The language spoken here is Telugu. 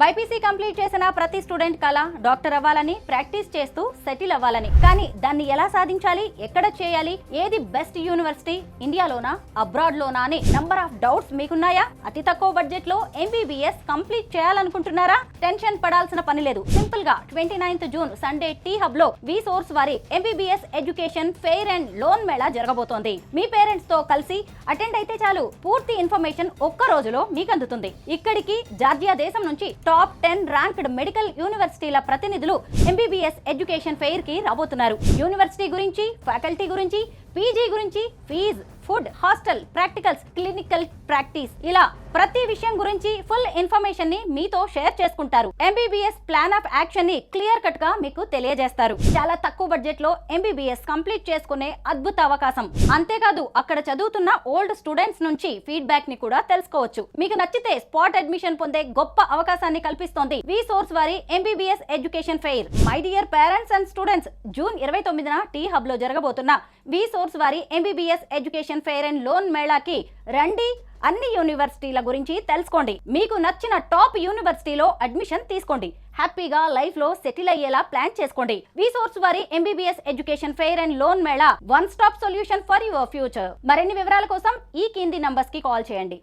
బైపీసీ కంప్లీట్ చేసిన ప్రతి స్టూడెంట్ కళ డాక్టర్ అవ్వాలని, ప్రాక్టీస్ చేస్తూ సెటిల్ అవ్వాలని. కానీ దాన్ని ఎలా సాధించాలి, ఎక్కడ చేయాలి, ఏది బెస్ట్ యూనివర్సిటీ, ఇండియాలోనా అబ్రాడ్ లోనా అని నంబర్ ఆఫ్ డౌట్స్ మీకున్నాయా? అతి తక్కువ బడ్జెట్ లో ఎంబీబీఎస్ కంప్లీట్ చేయాలనుకుంటున్నారా? టెన్షన్ పడాల్సిన పని లేదు. సింపుల్ గా 29th June Sunday tea hub లో వి సోర్స్ వారి MBBS education fair and loan Mela జరగబోతోంది. మీ పేరెంట్స్ తో కలిసి అటెండ్ అయితే చాలు, పూర్తి ఇన్ఫర్మేషన్ ఒక్క రోజులో మీకు అందుతుంది. ఇక్కడికి జార్జియా దేశం నుంచి టాప్ 10 ర్యాంక్డ్ మెడికల్ యూనివర్సిటీల ప్రతినిధులు ఎంబీబీఎస్ ఎడ్యుకేషన్ ఫెయిర్ కి రాబోతున్నారు. యూనివర్సిటీ గురించి, ఫ్యాకల్టీ గురించి, పీజీ గురించి, fees, food, hostel, practicals, clinical practice, ఇలా ప్రతి విషయం గురించి ఫుల్ ఇన్ఫర్మేషన్ ని మీతో షేర్ చేసుకుంటారు. ఎంబీబీఎస్ ప్లాన్ ఆఫ్ యాక్షన్ ని క్లియర్ కట్ గా మీకు తెలియజేస్తారు. చాలా తక్కువ బడ్జెట్ లో ఎంబీబీఎస్ కంప్లీట్ చేసుకునే అద్భుత అవకాశం. అంతేకాదు అక్కడ చదువుతున్న ఓల్డ్ స్టూడెంట్స్ నుంచి ఫీడ్బ్యాక్ ని కూడా తెలుసుకోవచ్చు. మీకు నచ్చితే స్పాట్ అడ్మిషన్ పొందే గొప్ప అవకాశాన్ని కల్పిస్తోంది వి సోర్స్ వారి MBBS education fair. My dear parents and students, June 29న టీ హబ్ లో జరగబోతున్న వి సోర్స్ వారి MBBS education fair and loan మేళాకి రండి. అన్ని యూనివర్సిటీల గురించి తెలుసుకోండి. మీకు నచ్చిన టాప్ యూనివర్సిటీలో అడ్మిషన్ తీసుకోండి. హ్యాపీగా లైఫ్ లో సెటిల్ అయ్యేలా ప్లాన్ చేసుకోండి. వి సోర్స్ వారి MBBS education fair and loan Mela one stop solution for your future. మరిన్ని వివరాల కోసం ఈ కింది నంబర్స్ కి కాల్ చేయండి.